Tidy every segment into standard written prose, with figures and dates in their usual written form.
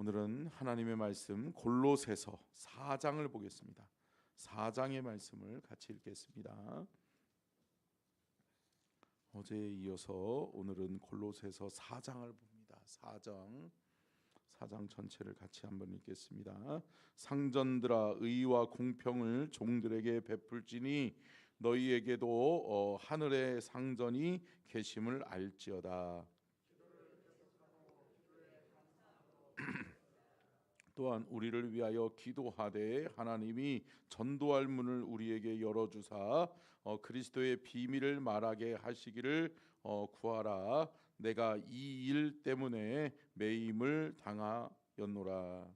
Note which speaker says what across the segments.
Speaker 1: 오늘은 하나님의 말씀 골로새서 4장을 보겠습니다. 4장의 말씀을 같이 읽겠습니다. 어제에 이어서 오늘은 골로새서 4장을 봅니다. 4장 전체를 같이 한번 읽겠습니다. 상전들아, 의와 공평을 종들에게 베풀지니 너희에게도 하늘의 상전이 계심을 알지어다. 또한 우리를 위하여 기도하되 하나님이 전도할 문을 우리에게 열어주사 그리스도의 비밀을 말하게 하시기를 구하라. 내가 이 일 때문에 매임을 당하였노라.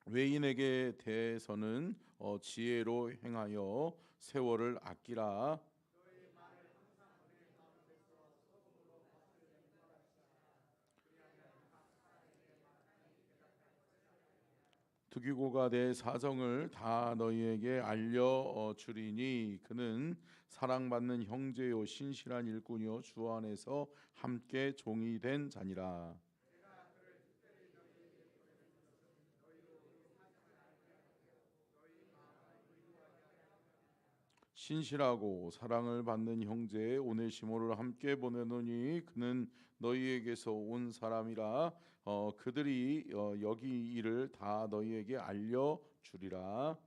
Speaker 1: 외인에게 대해서는 지혜로 행하여 세월을 아끼라. 두기고가 내 사정을 다 너희에게 알려 주리니 그는 사랑받는 형제요 신실한 일꾼이요 주 안에서 함께 종이 된 자니라. 신실하고 사랑을 받는 형제 오네시모를 함께 보내노니 그는 너희에게서 온 사람이라. 그들이 여기 일을 다 너희에게 알려 주리라.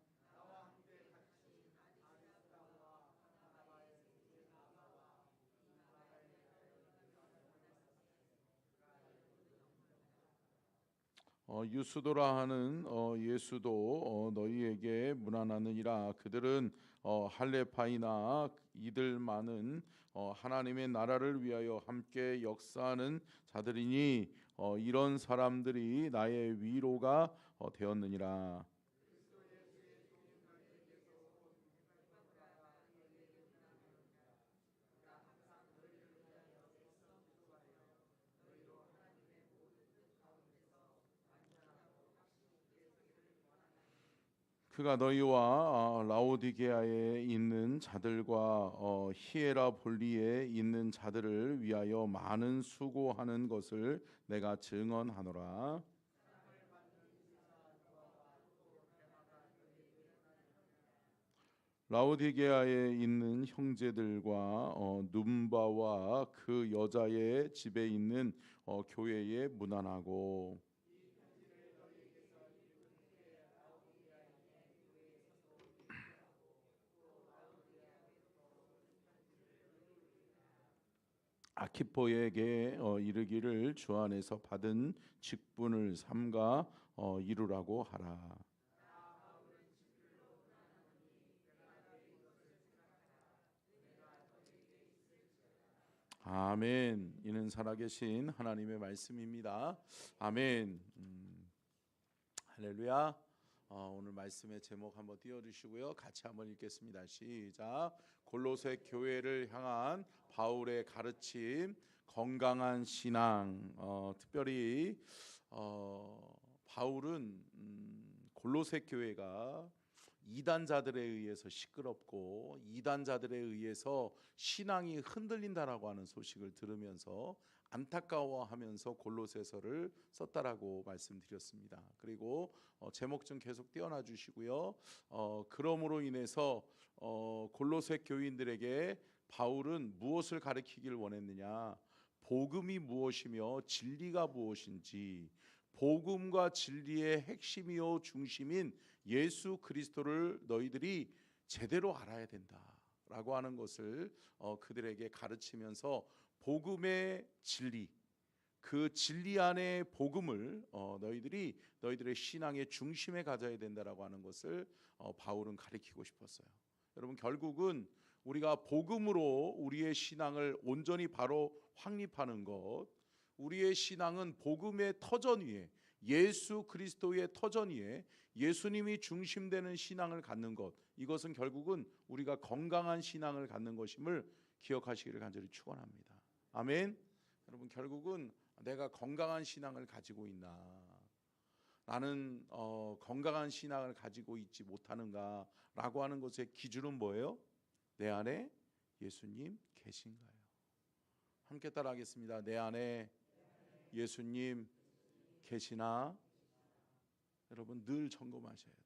Speaker 1: 유스도라 하는 예수도 너희에게 문안하느니라. 그들은 할레파이나 이들만은 하나님의 나라를 위하여 함께 역사하는 자들이니 이런 사람들이 나의 위로가 되었느니라. 그가 너희와 라오디게아에 있는 자들과 히에라볼리에 있는 자들을 위하여 많은 수고하는 것을 내가 증언하노라. 라오디게아에 있는 형제들과 num바와 그 여자의 집에 있는 교회에 문안하고, 아키포에게 이르기를 주 안에서 받은 직분을 삼가 이루라고 하라. 아멘. 이는 살아계신 하나님의 말씀입니다. 아멘. 할렐루야. 오늘 말씀의 제목 한번 띄워주시고요. 같이 한번 읽겠습니다. 시작. 골로새 교회를 향한 바울의 가르침, 건강한 신앙. 특별히 바울은 골로새 교회가 이단자들에 의해서 시끄럽고 이단자들에 의해서 신앙이 흔들린다라고 하는 소식을 들으면서 안타까워하면서 골로새서를 썼다라고 말씀드렸습니다. 그리고 제목 좀 계속 띄워놔 주시고요. 그러므로 인해서 골로새 교인들에게 바울은 무엇을 가르치길 원했느냐? 복음이 무엇이며 진리가 무엇인지, 복음과 진리의 핵심이요 중심인 예수 그리스도를 너희들이 제대로 알아야 된다라고 하는 것을 그들에게 가르치면서 복음의 진리, 그 진리 안에 복음을 너희들의 신앙의 중심에 가져야 된다라고 하는 것을 바울은 가르치고 싶었어요. 여러분, 결국은 우리가 복음으로 우리의 신앙을 온전히 바로 확립하는 것, 우리의 신앙은 복음의 터전 위에, 예수 그리스도의 터전 위에 예수님이 중심되는 신앙을 갖는 것, 이것은 결국은 우리가 건강한 신앙을 갖는 것임을 기억하시기를 간절히 축원합니다. 아멘. 여러분, 결국은 내가 건강한 신앙을 가지고 있나, 나는 건강한 신앙을 가지고 있지 못하는가 라고 하는 것의 기준은 뭐예요? 내 안에 예수님 계신가요? 함께 따라하겠습니다. 내 안에 예수님 계시나? 여러분 늘 점검하셔야 돼요.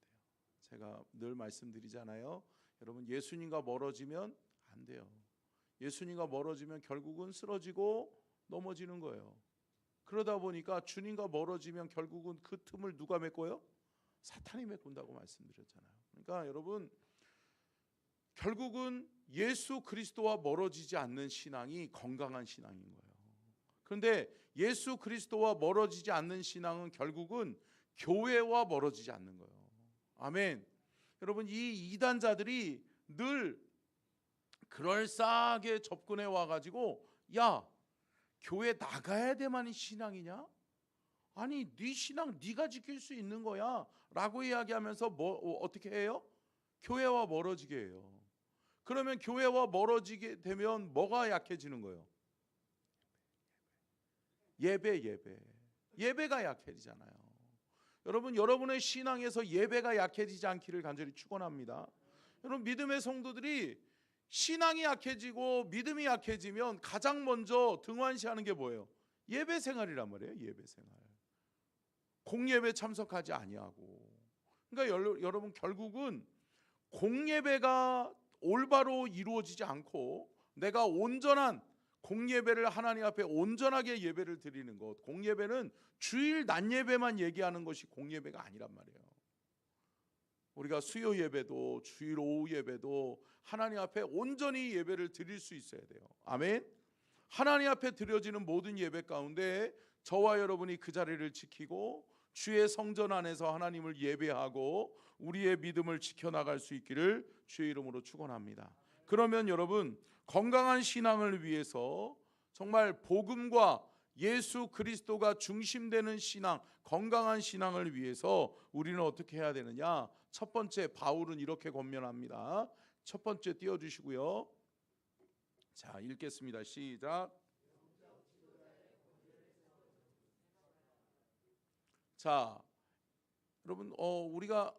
Speaker 1: 제가 늘 말씀드리잖아요. 여러분 예수님과 멀어지면 안 돼요. 예수님과 멀어지면 결국은 쓰러지고 넘어지는 거예요. 그러다 보니까 주님과 멀어지면 결국은 그 틈을 누가 메꿔요? 사탄이 메꾼다고 말씀드렸잖아요. 그러니까 여러분 결국은 예수 그리스도와 멀어지지 않는 신앙이 건강한 신앙인 거예요. 그런데 예수 그리스도와 멀어지지 않는 신앙은 결국은 교회와 멀어지지 않는 거예요. 아멘. 여러분 이 이단자들이 늘 그럴싸하게 접근해 와가지고 야 교회 나가야 돼만이 신앙이냐? 아니 네 신앙 네가 지킬 수 있는 거야 라고 이야기하면서 어떻게 해요? 교회와 멀어지게 해요. 그러면 교회와 멀어지게 되면 뭐가 약해지는 거예요? 예배가 약해지잖아요. 여러분 여러분의 신앙에서 예배가 약해지지 않기를 간절히 축원합니다. 여러분 믿음의 성도들이 신앙이 약해지고 믿음이 약해지면 가장 먼저 등한시하는 게 뭐예요? 예배 생활이란 말이에요. 예배 생활. 공예배 참석하지 아니하고. 그러니까 여러분 결국은 공예배가 올바로 이루어지지 않고 내가 온전한 공예배를 하나님 앞에 온전하게 예배를 드리는 것. 공예배는 주일 낮 예배만 얘기하는 것이 공예배가 아니란 말이에요. 우리가 수요 예배도 주일 오후 예배도 하나님 앞에 온전히 예배를 드릴 수 있어야 돼요. 아멘. 하나님 앞에 드려지는 모든 예배 가운데 저와 여러분이 그 자리를 지키고 주의 성전 안에서 하나님을 예배하고 우리의 믿음을 지켜나갈 수 있기를 주의 이름으로 축원합니다. 그러면 여러분 건강한 신앙을 위해서 정말 복음과 예수 그리스도가 중심되는 신앙, 건강한 신앙을 위해서 우리는 어떻게 해야 되느냐? 첫 번째 바울은 이렇게 권면합니다. 첫 번째 띄워주시고요. 자 읽겠습니다. 시작. 자 여러분 우리가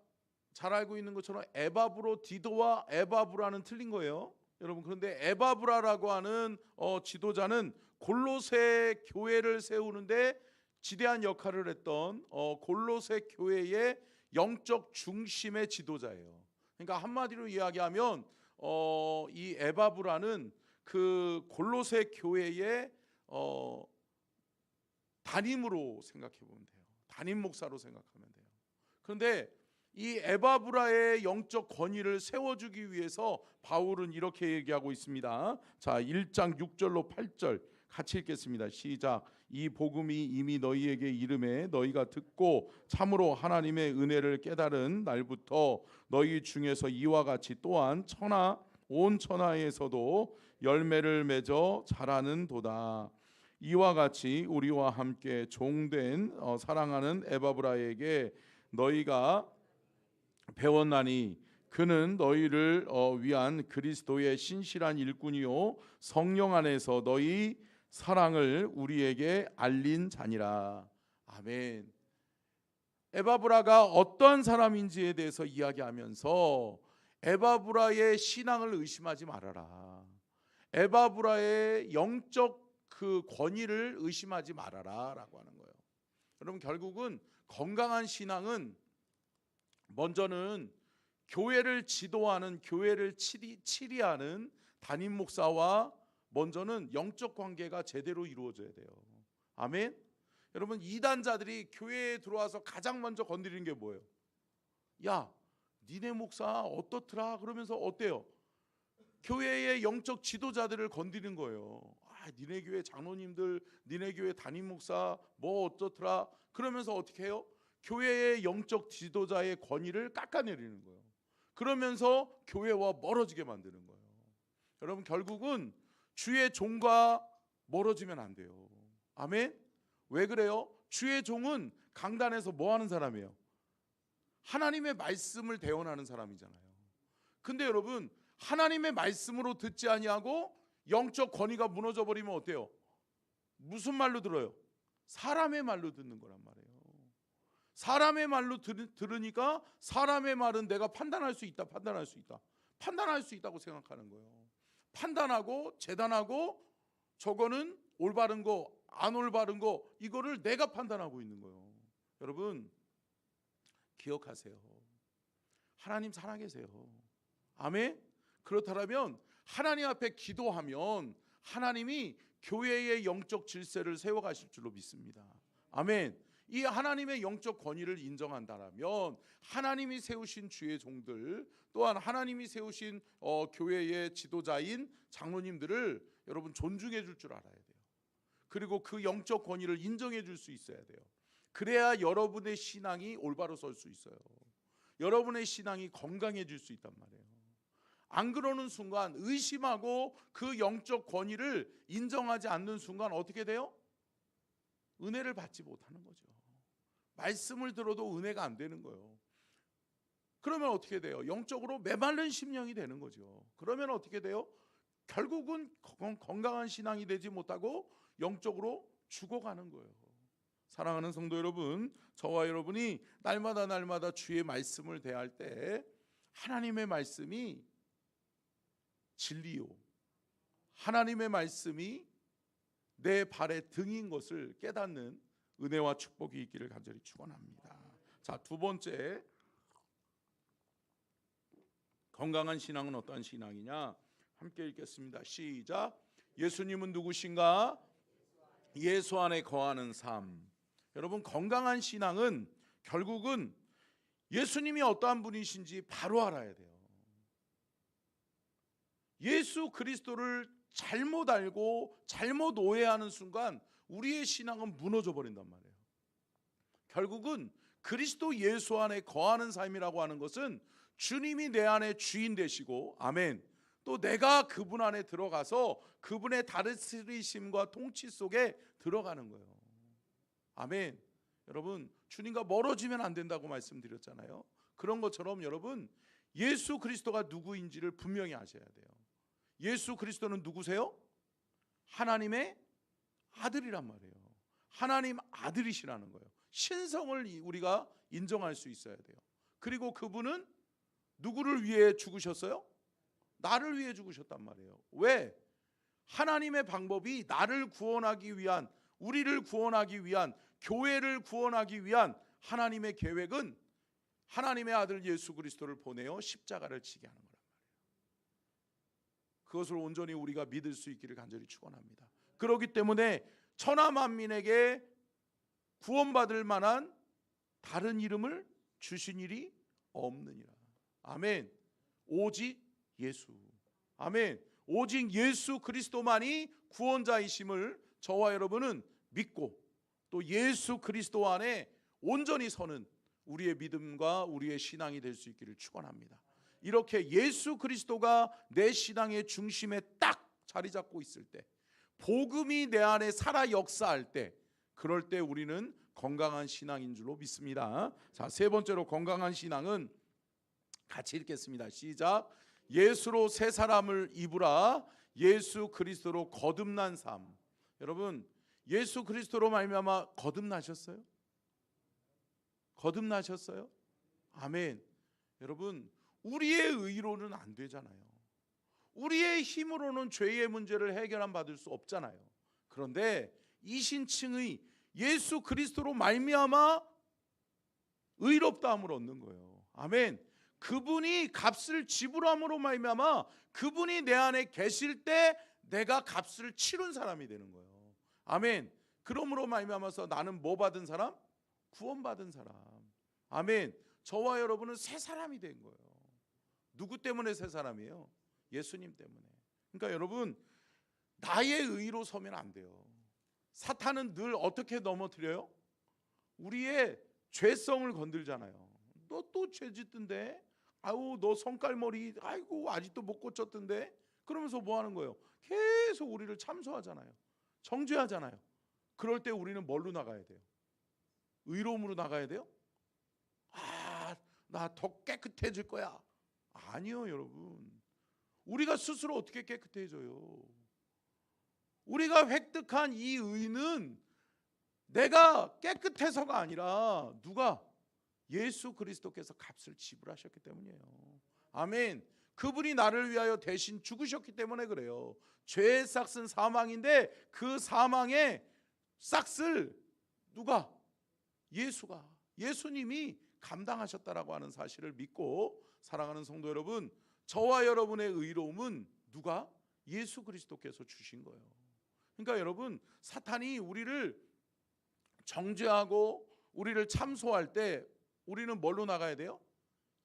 Speaker 1: 잘 알고 있는 것처럼 에바브로디도와 에바브라는 틀린 거예요. 여러분 그런데 에바브라라고 하는 지도자는 골로새 교회를 세우는데 지대한 역할을 했던 골로새 교회의 영적 중심의 지도자예요. 그러니까 한마디로 이야기하면 이 에바브라는 그 골로새 교회의 담임으로 생각해 보면 돼요. 담임 목사로 생각하면 돼요. 그런데 이 에바브라의 영적 권위를 세워주기 위해서 바울은 이렇게 얘기하고 있습니다. 자 1장 6절로 8절 같이 읽겠습니다. 시작. 이 복음이 이미 너희에게 이름에 너희가 듣고 참으로 하나님의 은혜를 깨달은 날부터 너희 중에서 이와 같이 또한 온 천하에서도 열매를 맺어 자라는 도다. 이와 같이 우리와 함께 종된 사랑하는 에바브라에게 너희가 배웠나니 그는 너희를 위한 그리스도의 신실한 일꾼이요 성령 안에서 너희 사랑을 우리에게 알린 자니라. 아멘. 에바브라가 어떠한 사람인지에 대해서 이야기하면서 에바브라의 신앙을 의심하지 말아라. 에바브라의 영적 그 권위를 의심하지 말아라 라고 하는 거예요. 여러분 결국은 건강한 신앙은 먼저는 교회를 지도하는 교회를 치리하는 담임 목사와 먼저는 영적 관계가 제대로 이루어져야 돼요. 아멘. 여러분 이단자들이 교회에 들어와서 가장 먼저 건드리는 게 뭐예요? 야 니네 목사 어떻더라? 그러면서 어때요? 교회의 영적 지도자들을 건드리는 거예요. 니네 교회 장로님들, 니네 교회 담임 목사 뭐 어떻더라? 그러면서 어떻게 해요? 교회의 영적 지도자의 권위를 깎아내리는 거예요. 그러면서 교회와 멀어지게 만드는 거예요. 여러분 결국은 주의 종과 멀어지면 안 돼요. 아멘. 왜 그래요? 주의 종은 강단에서 뭐 하는 사람이에요? 하나님의 말씀을 대언하는 사람이잖아요. 근데 여러분 하나님의 말씀으로 듣지 아니하고 영적 권위가 무너져 버리면 어때요? 무슨 말로 들어요? 사람의 말로 듣는 거란 말이에요. 사람의 말로 들으니까 사람의 말은 내가 판단할 수 있다. 판단할 수 있다고 생각하는 거예요. 판단하고 재단하고 저거는 올바른 거, 안 올바른 거, 이거를 내가 판단하고 있는 거예요. 여러분 기억하세요. 하나님 살아계세요. 아멘. 그렇다면 하나님 앞에 기도하면 하나님이 교회의 영적 질서를 세워가실 줄로 믿습니다. 아멘. 이 하나님의 영적 권위를 인정한다면 하나님이 세우신 주의 종들, 또한 하나님이 세우신 교회의 지도자인 장로님들을 여러분 존중해 줄 줄 알아야 돼요. 그리고 그 영적 권위를 인정해 줄 수 있어야 돼요. 그래야 여러분의 신앙이 올바로 설 수 있어요. 여러분의 신앙이 건강해질 수 있단 말이에요. 안 그러는 순간, 의심하고 그 영적 권위를 인정하지 않는 순간 어떻게 돼요? 은혜를 받지 못하는 거죠. 말씀을 들어도 은혜가 안 되는 거예요. 그러면 어떻게 돼요? 영적으로 메마른 심령이 되는 거죠. 그러면 어떻게 돼요? 결국은 건강한 신앙이 되지 못하고 영적으로 죽어가는 거예요. 사랑하는 성도 여러분, 저와 여러분이 날마다 주의 말씀을 대할 때 하나님의 말씀이 진리요, 하나님의 말씀이 내 발의 등인 것을 깨닫는 은혜와 축복이 있기를 간절히 축원합니다. 자, 두 번째, 건강한 신앙은 어떠한 신앙이냐? 함께 읽겠습니다. 시작. 예수님은 누구신가? 예수 안에 거하는 삶. 여러분, 건강한 신앙은 결국은 예수님이 어떠한 분이신지 바로 알아야 돼요. 예수 그리스도를 잘못 알고 잘못 오해하는 순간 우리의 신앙은 무너져 버린단 말이에요. 결국은 그리스도 예수 안에 거하는 삶이라고 하는 것은 주님이 내 안에 주인 되시고, 아멘, 또 내가 그분 안에 들어가서 그분의 다스리심과 통치 속에 들어가는 거예요. 아멘. 여러분, 주님과 멀어지면 안 된다고 말씀드렸잖아요. 그런 것처럼 여러분, 예수 그리스도가 누구인지를 분명히 아셔야 돼요. 예수 그리스도는 누구세요? 하나님의 아들이란 말이에요. 하나님 아들이시라는 거예요. 신성을 우리가 인정할 수 있어야 돼요. 그리고 그분은 누구를 위해 죽으셨어요? 나를 위해 죽으셨단 말이에요. 왜? 하나님의 방법이 나를 구원하기 위한, 우리를 구원하기 위한, 교회를 구원하기 위한 하나님의 계획은 하나님의 아들 예수 그리스도를 보내어 십자가를 지게 하는 거란 말이에요. 그것을 온전히 우리가 믿을 수 있기를 간절히 축원합니다. 그렇기 때문에 천하 만민에게 구원받을 만한 다른 이름을 주신 일이 없느니라. 아멘. 오직 예수. 아멘. 오직 예수 그리스도만이 구원자이심을 저와 여러분은 믿고, 또 예수 그리스도 안에 온전히 서는 우리의 믿음과 우리의 신앙이 될 수 있기를 축원합니다. 이렇게 예수 그리스도가 내 신앙의 중심에 딱 자리 잡고 있을 때, 복음이 내 안에 살아 역사할 때, 그럴 때 우리는 건강한 신앙인 줄로 믿습니다. 자, 세 번째로 건강한 신앙은 같이 읽겠습니다. 시작. 예수로 새 사람을 입으라. 예수 그리스도로 거듭난 삶. 여러분, 예수 그리스도로 말미암아 거듭나셨어요? 거듭나셨어요? 아멘. 여러분, 우리의 의로는 안 되잖아요. 우리의 힘으로는 죄의 문제를 해결한 받을 수 없잖아요. 그런데 이신층의 예수 그리스도로 말미암아 의롭다함을 얻는 거예요. 아멘. 그분이 값을 지불함으로 말미암아 그분이 내 안에 계실 때 내가 값을 치른 사람이 되는 거예요. 아멘. 그러므로 말미암아서 나는 뭐 받은 사람? 구원받은 사람. 아멘. 저와 여러분은 새 사람이 된 거예요. 누구 때문에 새 사람이에요? 예수님 때문에. 그러니까 여러분, 나의 의로 서면 안 돼요. 사탄은 늘 어떻게 넘어뜨려요? 우리의 죄성을 건들잖아요. 너 또 죄 짓던데? 아우, 너 성깔머리, 아이고 아직도 못 고쳤던데? 그러면서 뭐 하는 거예요? 계속 우리를 참소하잖아요. 정죄하잖아요. 그럴 때 우리는 뭘로 나가야 돼요? 의로움으로 나가야 돼요? 아, 나 더 깨끗해질 거야. 아니요, 여러분. 우리가 스스로 어떻게 깨끗해져요? 우리가 획득한 이 의는 내가 깨끗해서가 아니라 누가? 예수 그리스도께서 값을 지불하셨기 때문이에요. 아멘. 그분이 나를 위하여 대신 죽으셨기 때문에 그래요. 죄의 삭은 사망인데 그 사망의 삭을 누가? 예수님이 감당하셨다라고 하는 사실을 믿고 사랑하는 성도 여러분, 저와 여러분의 의로움은 누가? 예수 그리스도께서 주신 거예요. 그러니까 여러분, 사탄이 우리를 정죄하고 우리를 참소할 때 우리는 뭘로 나가야 돼요?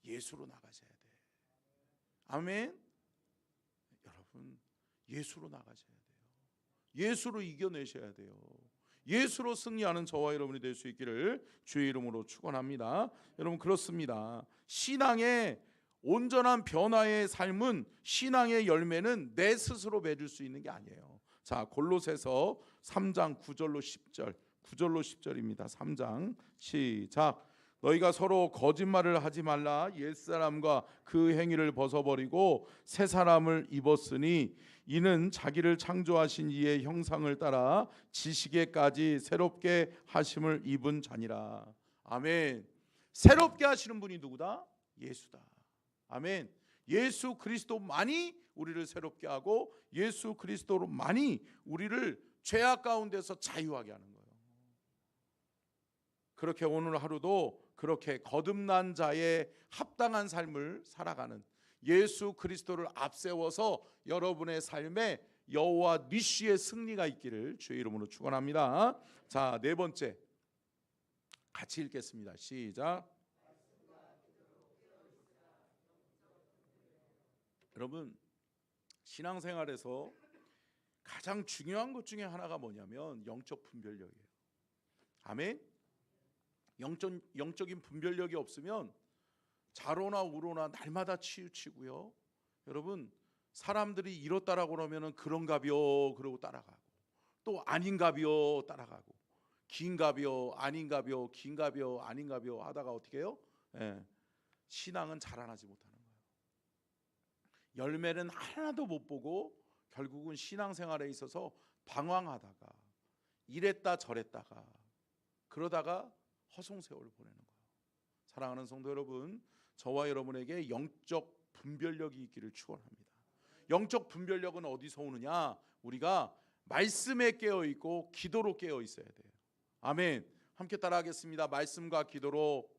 Speaker 1: 예수로 나가셔야 돼. 아멘. 여러분, 예수로 나가셔야 돼요. 예수로 이겨내셔야 돼요. 예수로 승리하는 저와 여러분이 될 수 있기를 주의 이름으로 축원합니다. 여러분, 그렇습니다. 신앙의 온전한 변화의 삶은, 신앙의 열매는 내 스스로 맺을 수 있는 게 아니에요. 자, 골로새서 3장 9절로 10절입니다. 3장 시작. 너희가 서로 거짓말을 하지 말라. 옛사람과 그 행위를 벗어버리고 새 사람을 입었으니 이는 자기를 창조하신 이의 형상을 따라 지식에까지 새롭게 하심을 입은 자니라. 아멘. 새롭게 하시는 분이 누구다? 예수다. 아멘. 예수 그리스도만이 우리를 새롭게 하고 예수 그리스도로만이 우리를 죄악 가운데서 자유하게 하는 거예요. 그렇게 오늘 하루도 그렇게 거듭난 자의 합당한 삶을 살아가는, 예수 그리스도를 앞세워서 여러분의 삶에 여호와 니시의 승리가 있기를 주의 이름으로 축원합니다. 자, 네 번째 같이 읽겠습니다. 시작. 여러분, 신앙생활에서 가장 중요한 것 중에 하나가 뭐냐면 영적 분별력이에요. 아멘. 영적인 분별력이 없으면 좌로나 우로나 날마다 치우치고요. 여러분, 사람들이 이렇다라고 그러면은 그런가벼 그러고 따라가고, 또 아닌가벼 따라가고, 긴가벼 아닌가벼 긴가벼 아닌가벼 하다가 어떻게 해요? 신앙은 자라나지 못하는 거예요. 열매는 하나도 못 보고 결국은 신앙생활에 있어서 방황하다가 이랬다 저랬다가 그러다가 허송세월을 보내는 거예요. 사랑하는 성도 여러분, 저와 여러분에게 영적 분별력이 있기를 축원합니다. 영적 분별력은 어디서 오느냐? 우리가 말씀에 깨어 있고 기도로 깨어 있어야 돼요. 아멘. 함께 따라하겠습니다. 말씀과 기도로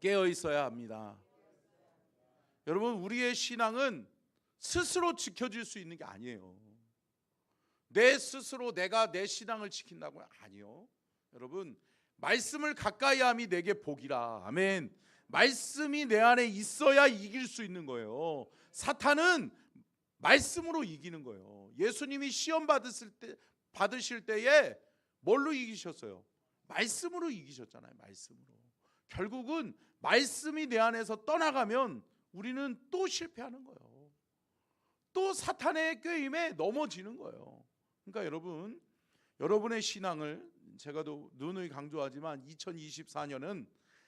Speaker 1: 깨어 있어야 합니다. 여러분, 우리의 신앙은 스스로 지켜질 수 있는 게 아니에요. 내 스스로 내가 내 신앙을 지킨다고요? 아니요. 여러분, 말씀을 가까이 함이 내게 복이라. 아멘. 말씀이 내 안에 있어야 이길 수 있는 거예요. 사탄은 말씀으로 이기는 거예요. 예수님이 시험 받으실 때에 뭘로 이기셨어요? 말씀으로 이기셨잖아요. 말씀으로. 결국은 말씀이 내 안에서 떠나가면 우리는 또 실패하는 거예요. 또 사탄의 꾀임에 넘어지는 거예요. 그러니까 여러분, 여러분의 신앙을 제가 누누이 강조하지만 2024년은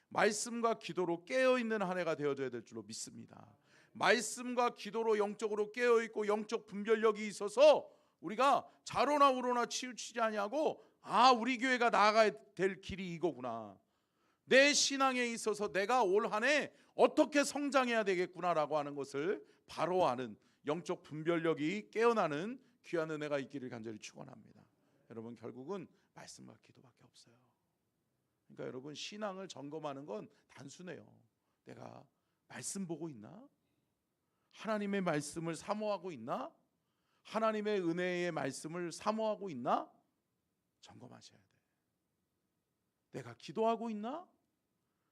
Speaker 1: 말씀과 기도로 깨어있는 한 해가 되어져야 될 줄로 믿습니다. 말씀과 기도로 영적으로 깨어있고 영적 분별력이 있어서 우리가 좌로나 우로나 치우치지 아니하고, 우리 교회가 나아가야 될 길이 이거구나, 내 신앙에 있어서 내가 올 한 해 어떻게 성장해야 되겠구나라고 하는 것을 바로 아는 영적 분별력이 깨어나는 귀한 은혜가 있기를 간절히 축원합니다. 여러분, 결국은 말씀과 기도밖에 없어요. 그러니까 여러분, 신앙을 점검하는 건 단순해요. 내가 말씀 보고 있나? 하나님의 말씀을 사모하고 있나? 하나님의 은혜의 말씀을 사모하고 있나? 점검하셔야 돼. 내가 기도하고 있나?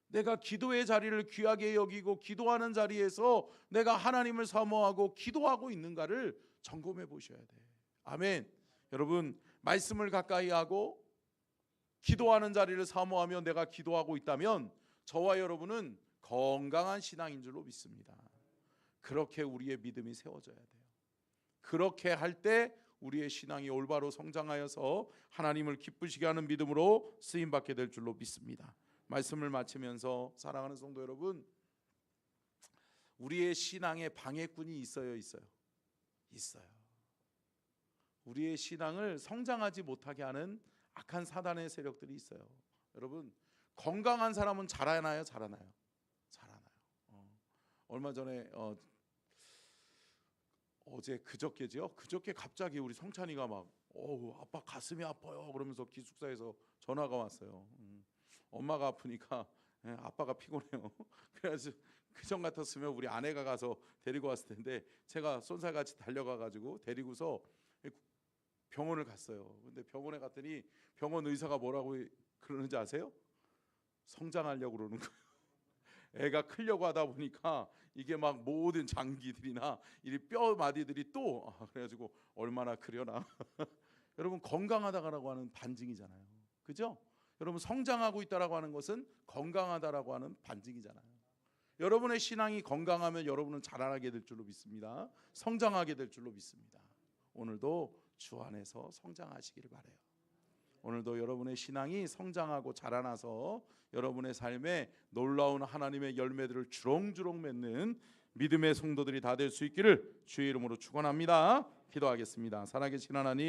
Speaker 1: 내가 기도의 자리를 귀하게 여기고 기도하는 자리에서 내가 하나님을 사모하고 기도하고 있는가를 점검해 보셔야 돼. 아멘. 여러분, 말씀을 가까이 하고 기도하는 자리를 사모하며 내가 기도하고 있다면 저와 여러분은 건강한 신앙인 줄로 믿습니다. 그렇게 우리의 믿음이 세워져야 돼요. 그렇게 할 때 우리의 신앙이 올바로 성장하여서 하나님을 기쁘시게 하는 믿음으로 쓰임받게 될 줄로 믿습니다. 말씀을 마치면서 사랑하는 성도 여러분, 우리의 신앙에 방해꾼이 있어요? 있어요. 우리의 신앙을 성장하지 못하게 하는 악한 사단의 세력들이 있어요. 여러분, 건강한 사람은 자라나요? 자라나요. 얼마 전에 어제 그저께지요. 그저께 갑자기 우리 성찬이가 막 아빠 가슴이 아파요 그러면서 기숙사에서 전화가 왔어요. 엄마가 아프니까 아빠가 피곤해요. 그래서 그전 같았으면 우리 아내가 가서 데리고 왔을 텐데 제가 쏜살같이 달려가 가지고 데리고서 병원을 갔어요. 근데 병원에 갔더니 병원 의사가 뭐라고 그러는지 아세요? 성장하려고 그러는 거예요. 애가 크려고 하다 보니까 이게 막 모든 장기들이나 이 뼈 마디들이 또 그래가지고 얼마나 크려나. 여러분 건강하다라고 하는 반증이잖아요. 그죠? 여러분 성장하고 있다라고 하는 것은 건강하다라고 하는 반증이잖아요. 여러분의 신앙이 건강하면 여러분은 자라나게 될 줄로 믿습니다. 성장하게 될 줄로 믿습니다. 오늘도 주 안에서 성장하시기를 바라요. 오늘도 여러분의 신앙이 성장하고 자라나서 여러분의 삶에 놀라운 하나님의 열매들을 주렁주렁 맺는 믿음의 성도들이 다 될 수 있기를 주의 이름으로 축원합니다. 기도하겠습니다. 살아계신 하나님,